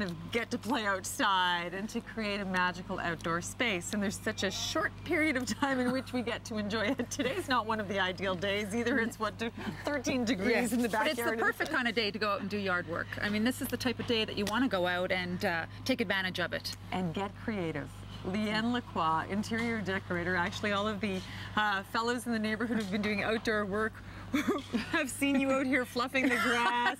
kind of get to play outside and to create a magical outdoor space. And there's such a short period of time in which we get to enjoy it. Today's not one of the ideal days either. It's what, 13 degrees in the backyard. But it's the perfect kind of day to go out and do yard work. I mean, this is the type of day that you want to go out and take advantage of it. And get creative. Leanne Lacroix, interior decorator. Actually, all of the fellows in the neighborhood who've been doing outdoor work have seen you out here fluffing the grass,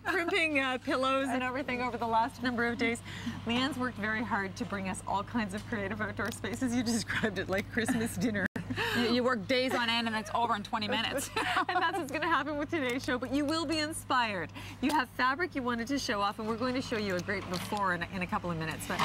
crimping pillows and everything over the last number of days. Leanne's worked very hard to bring us all kinds of creative outdoor spaces. You described it like Christmas dinner. You work days on end and it's over in 20 minutes. And that's what's going to happen with today's show, but you will be inspired. You have fabric you wanted to show off, and we're going to show you a great before in a couple of minutes. But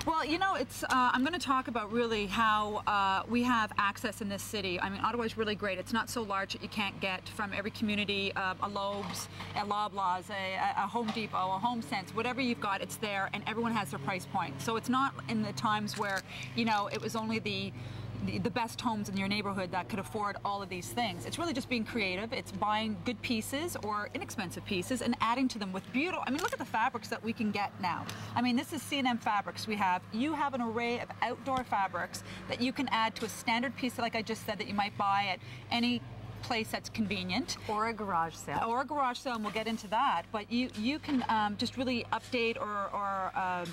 well, you know, I'm going to talk about really how we have access in this city. I mean, Ottawa's really great. It's not so large that you can't get from every community a Lowe's, a Loblaws, a Home Depot, a Home Sense, whatever you've got, it's there, and everyone has their price point. So it's not in the times where, you know, it was only the best homes in your neighborhood that could afford all of these things. It's really just being creative. It's buying good pieces or inexpensive pieces and adding to them with beautiful, I mean, look at the fabrics that we can get now. I mean, this is C&M Fabrics you have an array of outdoor fabrics that you can add to a standard piece, like I just said, that you might buy at any place that's convenient. Or a garage sale. Or a garage sale, and we'll get into that. But you can just really update or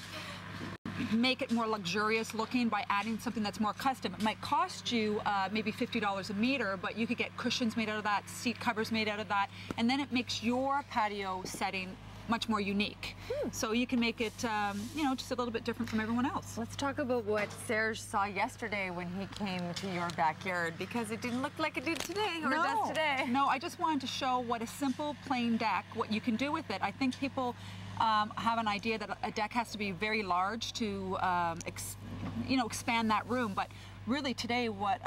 make it more luxurious looking by adding something that's more custom. It might cost you maybe $50 a meter, but you could get cushions made out of that, seat covers made out of that, and then it makes your patio setting much more unique. So you can make it, you know, just a little bit different from everyone else. Let's talk about what Serge saw yesterday when he came to your backyard, because it didn't look like it did today, or does today. No, I just wanted to show what a simple plain deck, what you can do with it. I think people have an idea that a deck has to be very large to you know, expand that room, but really today what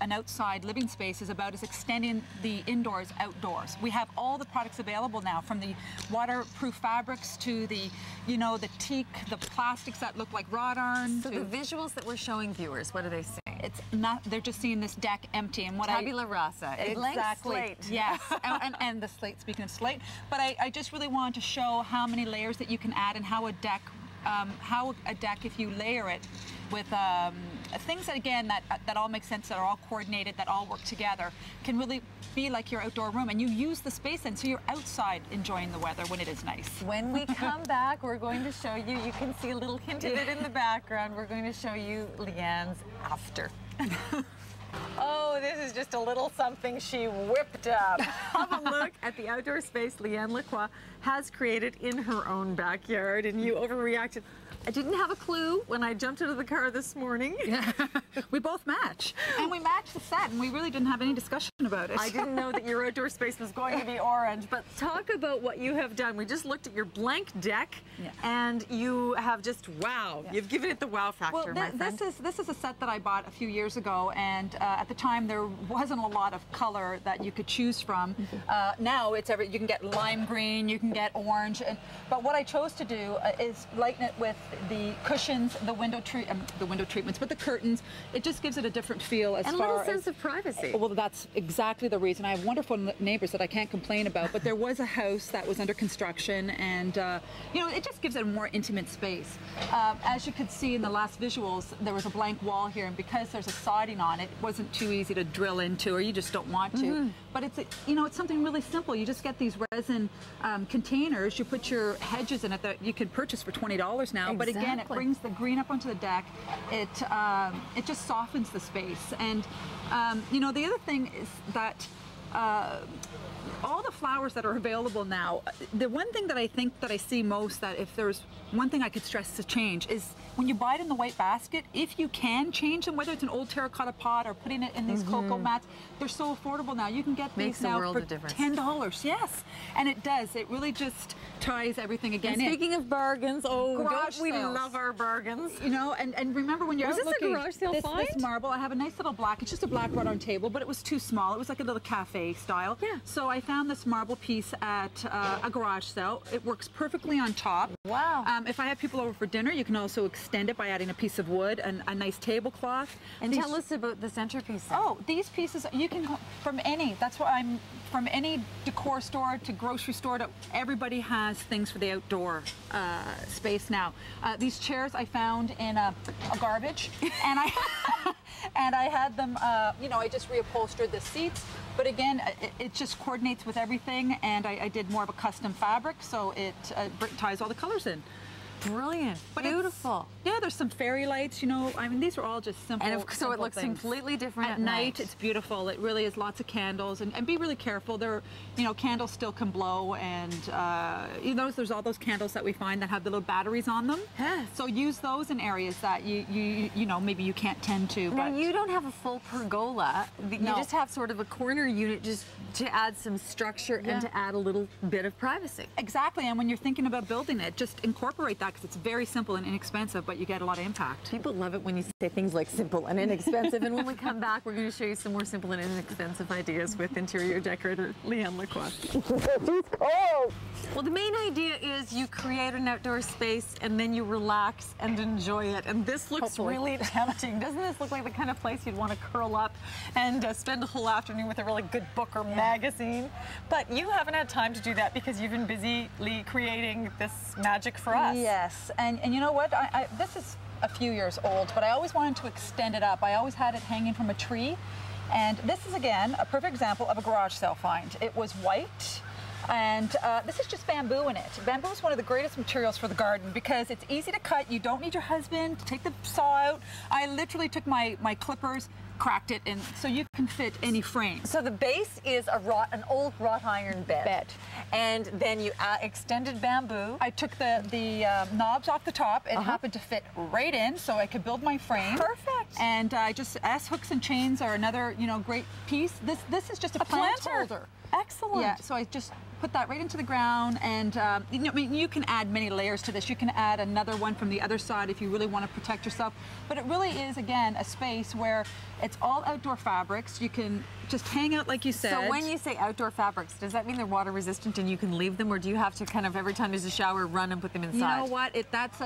an outside living space is about is extending the indoors outdoors. We have all the products available now, from the waterproof fabrics to the, you know, the teak, the plastics that look like wrought iron. So the visuals that we're showing viewers, what are they seeing? It's not, they're just seeing this deck empty, and what Tabula rasa. Exactly. Slate. Yes, and the slate, speaking of slate, but I just really wanted to show how many layers that you can add, and how a deck, if you layer it with things that, again, that all make sense, that are all coordinated, that all work together, can really be like your outdoor room, and you use the space then, so you're outside enjoying the weather when it is nice. When we come back, we're going to show you, you can see a little hint of it in the background, we're going to show you Leanne's after. Oh, this is just a little something she whipped up. Have a look at the outdoor space Leanne Lacroix has created in her own backyard, and you overreacted. I didn't have a clue when I jumped out of the car this morning. Yeah. We both match. And we matched the set, and we really didn't have any discussion about it. I didn't know that your outdoor space was going to be orange, but talk about what you have done. We just looked at your blank deck, and you have just, wow, you've given it the wow factor, my friend. This is a set that I bought a few years ago, and at the time there wasn't a lot of color that you could choose from. Now it's you can get lime green, you can get orange, but what I chose to do is lighten it with the cushions, the window treatments, but the curtains. It just gives it a different feel as far as... And a little sense of privacy. Well, that's exactly the reason. I have wonderful neighbors that I can't complain about, but there was a house that was under construction, and you know, it just gives it a more intimate space. As you could see in the last visuals, there was a blank wall here, and because there's a siding on it, it wasn't too easy to drill into, or you just don't want to. But it's, you know, it's something really simple. You just get these resin containers, you put your hedges in it that you can purchase for $20 now. But again, it brings the green up onto the deck. It just softens the space. And you know, the other thing is that all the flowers that are available now, the one thing that I think that I see most, that if there's one thing I could stress to change, is when you buy it in the white basket, if you can change them, whether it's an old terracotta pot or putting it in these cocoa mats, they're so affordable now. You can get these now for $10. Yes, and it does. It really just ties everything again in. Speaking of bargains, don't we love our bargains? You know, and remember when you're out looking, garage sale this marble, I have a nice little black, it's just a black wrought-iron table, but it was too small. It was like a little cafe style. Yeah. So I found this marble piece at a garage sale. It works perfectly on top. Wow. If I have people over for dinner, you can also extend it by adding a piece of wood and a nice tablecloth. And tell us about the centerpiece set. Oh, these pieces, you can, from any, that's what I'm from any decor store to grocery store to everybody has things for the outdoor space now. These chairs I found in a garbage, and I had them. You know, I just reupholstered the seats. But again, it just coordinates with everything, and I did more of a custom fabric, so it ties all the colors in. Brilliant, But beautiful. Yeah, there's some fairy lights, you know. I mean, these are all just simple. And so it looks things. completely different At night. It's beautiful. It really is. Lots of candles, and be really careful. There, you know, candles still can blow, and you know, there's all those candles that we find that have the little batteries on them. Yes. So use those in areas that you know, maybe you can't tend to. Now But you don't have a full pergola. You No. just have sort of a corner unit just to add some structure and to add a little bit of privacy. exactly. And when you're thinking about building it, just incorporate that, because it's very simple and inexpensive, but you get a lot of impact. People love it when you say things like simple and inexpensive. And when we come back, we're going to show you some more simple and inexpensive ideas with interior decorator Leanne Lacroix. She's cold. Well, the main idea is you create an outdoor space and then you relax and enjoy it. And this looks Hopefully. really tempting. Doesn't this look like the kind of place you'd want to curl up and spend a whole afternoon with a really good book or magazine? But you haven't had time to do that because you've been busily creating this magic for us. Yes, and you know what? This is a few years old, but I always wanted to extend it up. I always had it hanging from a tree, and this is again a perfect example of a garage sale find. It was white, and this is just bamboo in it. Bamboo is one of the greatest materials for the garden because it's easy to cut. You don't need your husband to take the saw out. I literally took my clippers, cracked it, and so you can fit any frame. So the base is an old wrought iron bed. And then you extended bamboo. I took the knobs off the top. It happened to fit right in, so I could build my frame. Perfect. And I just S-hooks and chains are another, you know, great piece. This is just a plant holder. Excellent. Yeah. So I just put that right into the ground, and you know, I mean, you can add many layers to this. You can add another one from the other side if you really want to protect yourself. But it really is, again, a space where it's all outdoor fabrics. You can just hang out, like you said. So when you say outdoor fabrics, does that mean they're water resistant and you can leave them, or do you have to kind of every time there's a shower run and put them inside? You know what? That's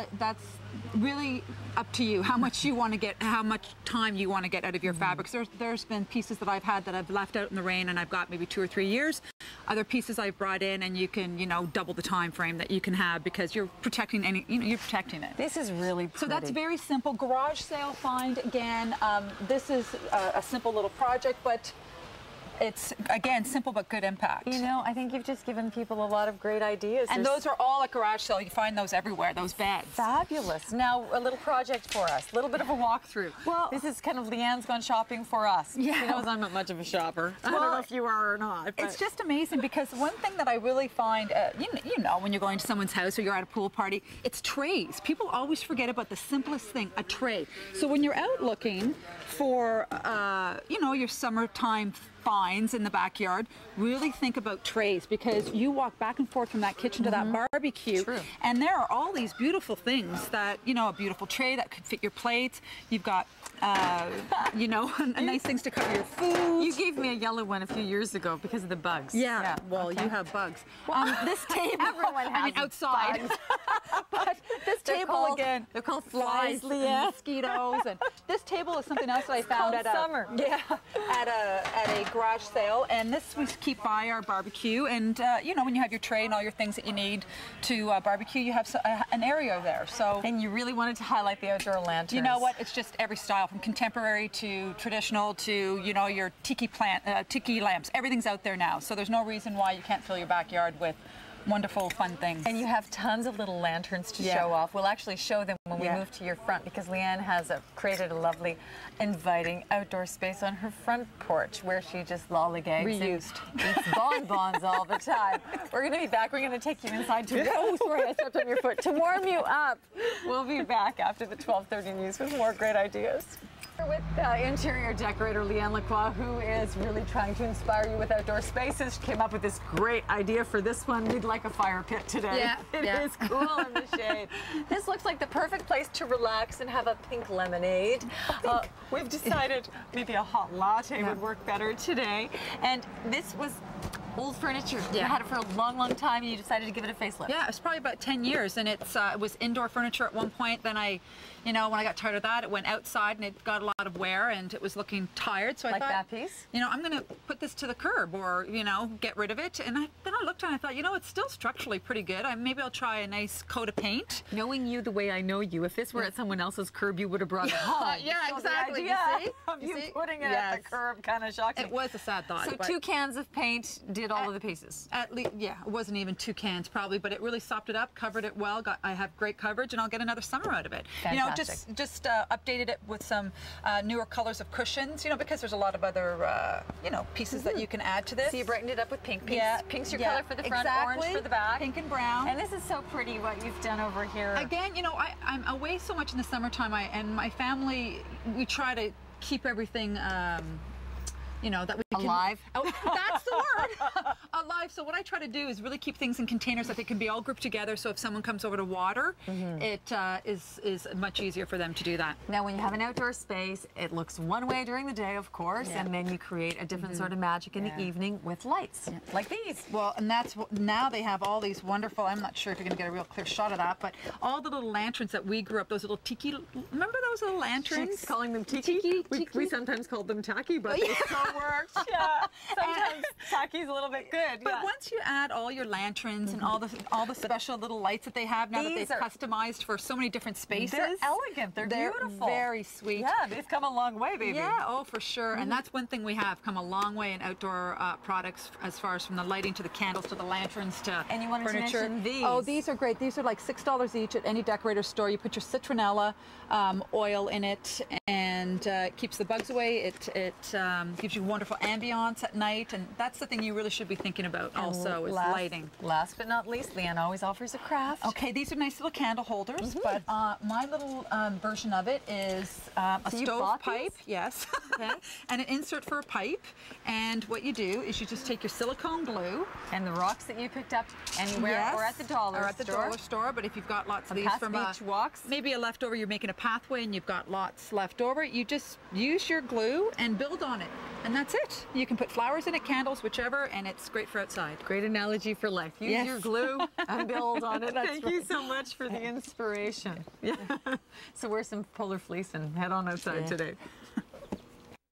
really up to you. How much you want to get, how much time you want to get out of your fabrics. There's been pieces that I've had that I've left out in the rain, and I've got maybe 2 or 3 years. Other pieces I've brought in, and you can, you know, double the time frame that you can have because you're protecting you're protecting it. This is really pretty. So that's very simple. Garage sale find again. This is a simple little project, but it's, again, simple but good impact. You know, I think you've just given people a lot of great ideas. And those are all at garage sale. You find those everywhere, those beds. Fabulous. Now, a little project for us, a little bit of a walkthrough. Well, this is kind of Leanne's gone shopping for us. Yeah. She knows I'm not much of a shopper. I don't know if you are or not. But It's just amazing because one thing that I really find, you know, when you're going to someone's house or you're at a pool party, it's trays. People always forget about the simplest thing, a tray. So when you're out looking for, you know, your summertime finds in the backyard, really think about trays, because you walk back and forth from that kitchen to that barbecue. True. And there are all these beautiful things that, you know, a beautiful tray that could fit your plates. You've got, you know, nice things to cover your food. you gave me a yellow one a few years ago because of the bugs. Yeah. Well, you have bugs. This table, Everyone has I mean, outside. bugs. But this table again, They're called flies, and Leanne. mosquitoes, and this table is something else that I found called at summer. a garage sale, and this we keep by our barbecue. And you know, when you have your tray and all your things that you need to barbecue, you have an area there. So. And you really wanted to highlight the outdoor lanterns. You know what? It's just every style, from contemporary to traditional to, you know, your tiki lamps. Everything's out there now. So there's no reason why you can't fill your backyard with wonderful, fun things. And you have tons of little lanterns to show off. We'll actually show them when we move to your front, because Leanne has created a lovely, inviting outdoor space on her front porch where she just lollygags Reused. and eats bonbons all the time. We're going to be back. We're going to take you inside to oh, sorry, I stepped on your foot. To warm you up. We'll be back after the 12:30 news with more great ideas. We're with interior decorator Leanne Lacroix, who is really trying to inspire you with outdoor spaces. She came up with this great idea for this one. We'd like a fire pit today. Yeah, It is cool in the shade. This looks like the perfect place to relax and have a pink lemonade. We've decided maybe a hot latte would work better today. And this was Old furniture. Yeah. You had it for a long, long time and you decided to give it a facelift. Yeah, it's probably about 10 years, and it was indoor furniture at one point. Then when I got tired of that, it went outside and it got a lot of wear and it was looking tired. So I Like thought, that piece? I'm going to put this to the curb or, get rid of it. And then I looked and I thought, it's still structurally pretty good. Maybe I'll try a nice coat of paint. Knowing you the way I know you, if this were at someone else's curb, you would have brought it home. Yeah, So exactly. The idea You of see? you putting it Yes. at the curb kind of shocked me. It was a sad thought. So but 2 cans of paint did all of the pieces. At least, yeah, it wasn't even 2 cans probably, but it really sopped it up, covered it well. I have great coverage, and I'll get another summer out of it. Fantastic. Just updated it with some newer colors of cushions. Because there's a lot of other pieces that you can add to this. So you brightened it up with pink. Pink's your yeah, color for the front, exactly. orange for the back. Pink and brown. And this is so pretty what you've done over here. Again, I'm away so much in the summertime, and my family, we try to keep everything that we can... Alive? Oh, that's the word! Alive. So what I try to do is really keep things in containers that they can be all grouped together, so if someone comes over to water, it is much easier for them to do that. Now, when you have an outdoor space, it looks one way during the day, of course, and then you create a different sort of magic in the evening with lights, like these. Well, and that's now they have all these wonderful, I'm not sure if you're going to get a real clear shot of that, but all the little lanterns that we grew up, those little tiki, remember those little lanterns? She's calling them tiki. We sometimes called them tacky, but they still worked. Yeah. Sometimes tacky's a little bit good. But once you add all your lanterns and all the special little lights that they have now that they've customized for so many different spaces. They're elegant. They're beautiful. Very sweet. Yeah, they've come a long way, baby. Yeah, oh, for sure. And that's one thing we have come a long way in outdoor products, as far as from the lighting to the candles to the lanterns to and you wanted furniture. To mention these. Oh, these are great. These are like $6 each at any decorator store. You put your citronella oil in it, and keeps the bugs away. It gives you wonderful ambiance at night, and that's the thing you really should be thinking about also, is lighting. Last but not least, Leanne always offers a craft. Okay, these are nice little candle holders, but my little version of it is a stove pipe, yes, and an insert for a pipe. And what you do is you just take your silicone glue and the rocks that you picked up anywhere or at the dollar store. But if you've got lots of these from beach walks, maybe a leftover, you're making a pathway and you've got lots left over, you just use your glue and build on it, and that's it. You can put flowers in it, candles, whichever, and it's great for outside. Great analogy for life. Use your glue and build on it. Thank you so much for the inspiration. Yeah. So wear some polar fleece and head on outside today.